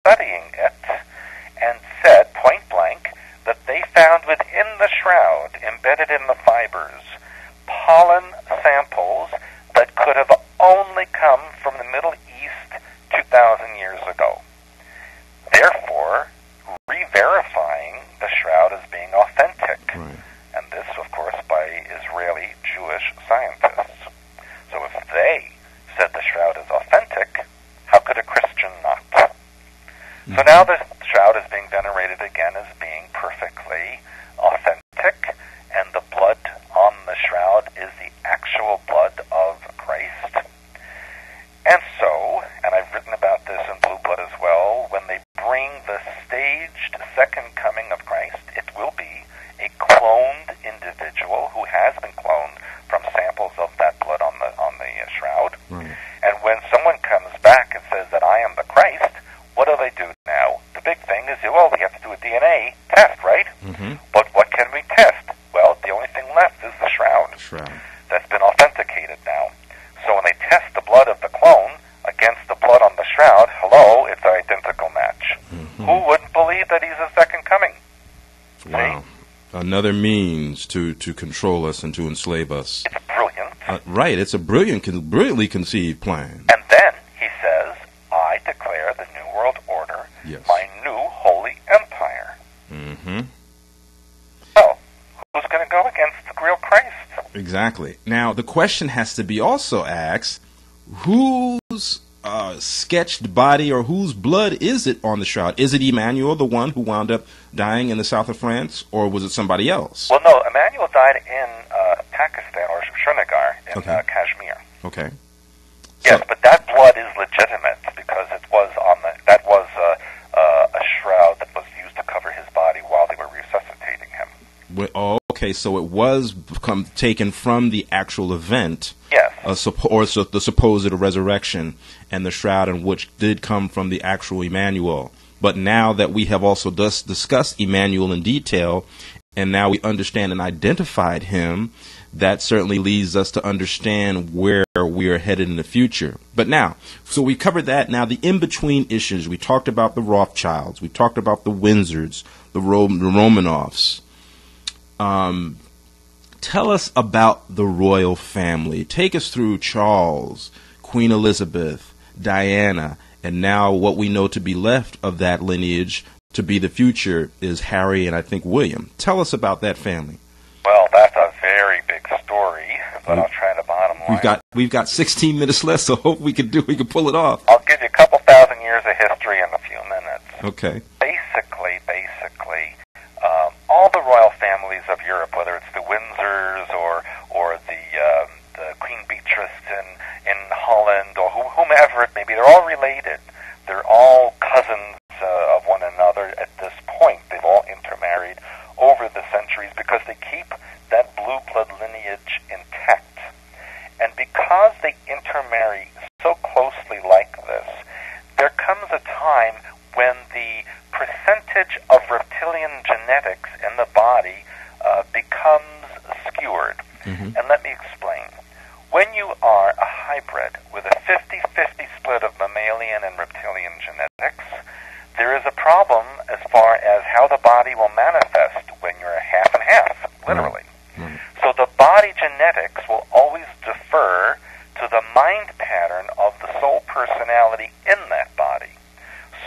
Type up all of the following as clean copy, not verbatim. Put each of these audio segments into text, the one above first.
studying it and said, point blank, that they found within the shroud, embedded in the fibers, pollen samples that could have only come from the Middle East 2,000 years ago. Therefore, re-verifying the shroud as being authentic. Right. And this, of course, by Israeli Jewish scientists. So if they said the shroud is authentic, how could a Christian not? Mm-hmm. So now the shroud is being venerated again as being perfectly authentic, and the blood on the shroud is the actual blood of Christ. And so, and I've written about this in Blue Blood as well, when they bring the staged second coming of Christ, it will be a cloned individual who has been cloned from samples of that blood on the shroud. Right. And when someone comes back and says that I am the Christ, what do they do now? The big thing is, well, we have to do a DNA test, right? Mm-hmm. But what can we test? Well, the only thing left is the shroud. That's been authenticated now. So when they test the blood of the clone against the blood on the shroud, hello, it's an identical match. Mm-hmm. Who wouldn't believe that he's the second coming? Wow. See? Another means to control us and to enslave us. It's brilliant. Right. It's a brilliantly conceived plan. And then he says, I declare the New World Order, yes, my new holy empire. Mm-hmm. Well, who's going to go against the real Christ? Exactly. Now, the question has to be also asked, whose sketched body or whose blood is it on the shroud? Is it Emmanuel, the one who wound up dying in the south of France, or was it somebody else? Well, no, Emmanuel died in Pakistan, or Srinagar, in Kashmir. Okay. Yes, but that blood is legitimate because it was that was a shroud that was used to cover his body while they were resuscitating him. Okay, so it was taken from the actual event, yes, or the supposed resurrection, and the shroud in which did come from the actual Emmanuel. But now that we have also discussed Emmanuel in detail, and now we understand and identified him, that certainly leads us to understand where we are headed in the future. But now, so we covered that. Now, the in-between issues, we talked about the Rothchilds, we talked about the Windsors, the Romanovs. Tell us about the royal family. Take us through Charles, Queen Elizabeth, Diana, and now what we know to be left of that lineage to be the future is Harry and I think William. Tell us about that family. Well, that's a very big story, but I'll try to bottom line. We've got 16 minutes left, so hope we can pull it off. I'll give you a couple thousand years of history in a few minutes. Okay. Basically, all the royal families of Europe, whether it's the Windsors or the Queen Beatrice in Holland or whomever it may be, they're all related. They're all cousins of one another at this point. They've all intermarried over the centuries because they keep that blue blood lineage intact. And because they intermarry so closely like this, there comes a time when the percentage of reptilian genetics in the body becomes skewered. Mm-hmm. And let me explain. When you are a hybrid with a 50-50 split of mammalian and reptilian genetics, there is a problem as far as how the body will manifest when you're a half and half, literally. Mm-hmm. So the body genetics will always defer to the mind pattern of the soul personality in that body.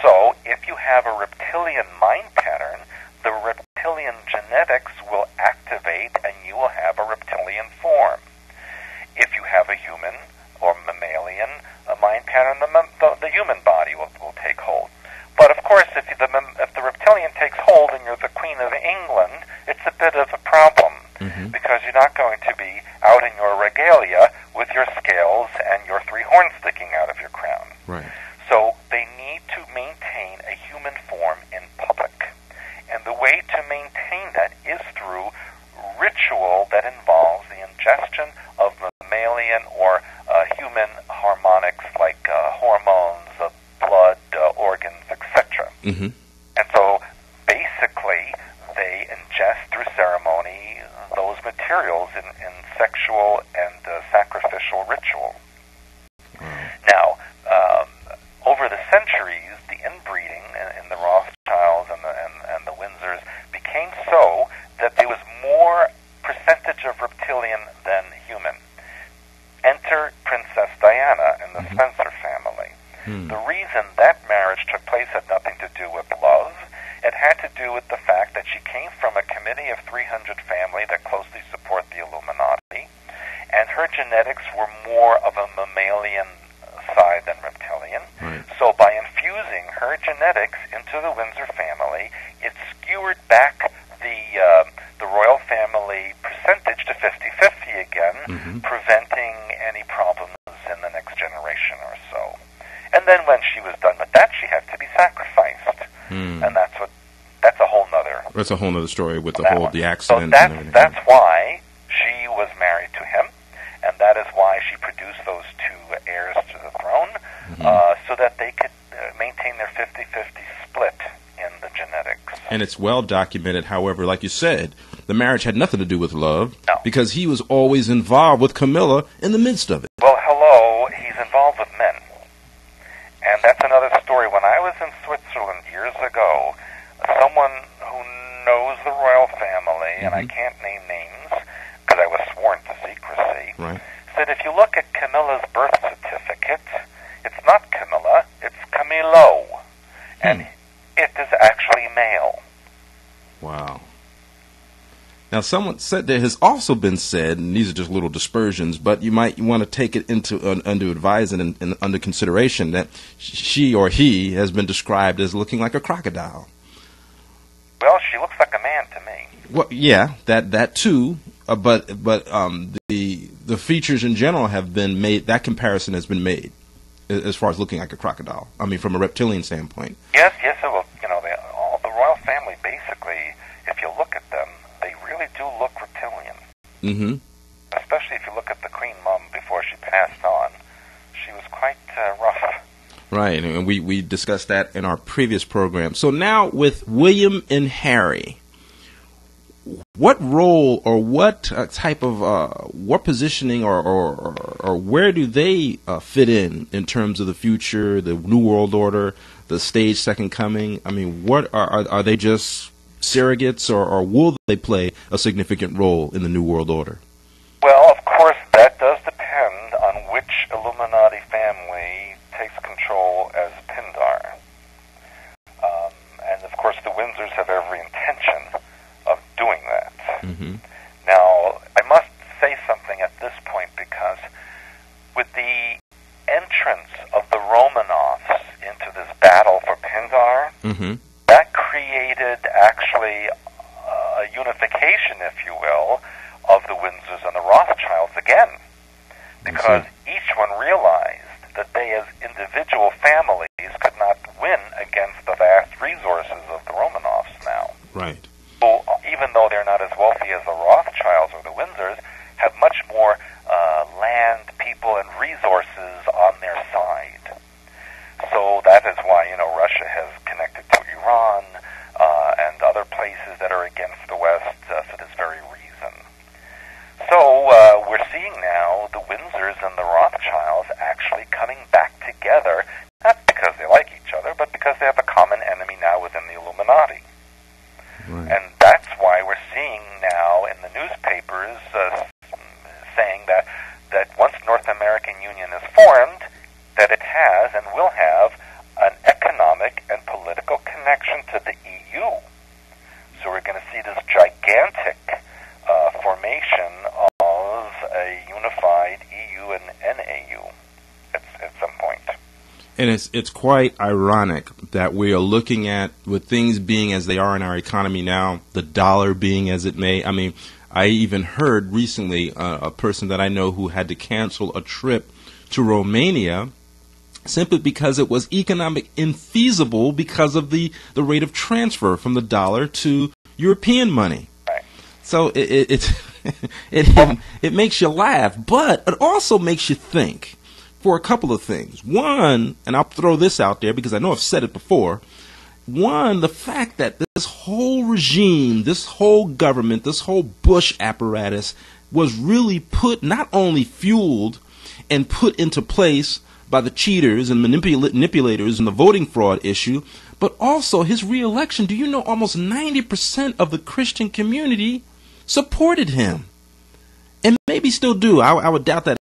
So if you have a reptilian mind pattern, the reptilian genetics will activate and you will have a reptilian form. If you have a human or mammalian mind pattern, the human body will take hold. But of course, if the reptilian takes hold and you're the Queen of England, it's a bit of a problem, mm-hmm, because you're not going to be out in your regalia with your scales and your three horns sticking out of your crown. Right. So they need to maintain a human form in public. And the way to maintain that is through ritual that involves the ingestion of mammalian or human harmonics like hormones, blood, organs, etc. Mm-hmm. And so basically they ingest through ceremony those materials in sexual and sacrificial ritual. Wow. Now, over the centuries, the inbreeding so that there was more percentage of reptilian than human. Enter Princess Diana in the Spencer family. The reason that marriage took place had nothing to do with love. It had to do with the fact that she came from a committee of 300 family that closely support the Illuminati, and her genetics were more of a mammalian side than reptilian. Right. So by infusing her genetics into the Windsor family, it skewered back the royal family percentage to 50-50 again, preventing any problems in the next generation or so. And then when she was done with that, she had to be sacrificed. And that's a whole nother. That's a whole nother story with the the accident. So and everything. that's why she was married to him, and that is why she produced those two heirs to the throne, so that they could maintain their 50-50 split in the genetics. And it's well documented, however, like you said, the marriage had nothing to do with love, No. because he was always involved with Camilla in the midst of it. Well, hello, he's involved with men. And that's another story. When I was in Switzerland years ago, someone who knows the royal family, and I can't name names because I was sworn to secrecy, Right. said if you look at Camilla's birth certificate, it's not Camilla, it's Camillo. And it is actually male. Wow. Now, someone said there has also been said, and these are just little dispersions, but you might want to take it into under advisement and under consideration that she or he has been described as looking like a crocodile. Well, she looks like a man to me. Well, yeah, that too, but the features in general have been made. That comparison has been made as far as looking like a crocodile. I mean, from a reptilian standpoint. Yes, well, all the royal family, basically, if you look at them, they really do look reptilian. Mm-hmm. Especially if you look at the Queen Mum before she passed on. She was quite rough. Right, and we discussed that in our previous program. So now with William and Harry, what role or what type of what positioning or where do they fit in terms of the future, the New World Order, the stage second coming? I mean, what are they just surrogates, or will they play a significant role in the New World Order? Well, of course, that does depend on which Illuminati family takes control as Pindar. And, of course, the Windsors have every intention of doing that. Now, I must say something at this point, because with the entrance of the Romanovs into this battle for Pindar, that created actually a unification, if you will, of the Windsors and the Rothchilds again, because each one realized that they as individual families could not win against the vast resources of the Romanovs now. Right. So even though they're not as wealthy as the Rothschilds or the Windsors, have much more land, people, and resources on their side. So that is why, Russia has connected to Iran and other places that are against the West for this very reason. So we're seeing now the Windsors and the Rothschilds actually coming back together, not because they like each other, but because they have a common enemy now within the Illuminati. Right. And that's why we're seeing now in the newspapers saying that once North American Union is formed, that it has and will have an economic and political connection to the EU. So we're going to see this gigantic formation of a unified EU and NAU at some point. And it's quite ironic that we are looking at, with things being as they are in our economy now, the dollar being as it may. I mean, I even heard recently a person that I know who had to cancel a trip to Romania simply because it was economic infeasible because of the rate of transfer from the dollar to European money. Right. So it makes you laugh, but it also makes you think for a couple of things. One, and I'll throw this out there because I know I've said it before. One, the fact that this whole regime, this whole government, this whole Bush apparatus was really not only fueled and put into place by the cheaters and manipulators in the voting fraud issue, but also his re-election. Do you know almost 90% of the Christian community supported him? And maybe still do. I would doubt that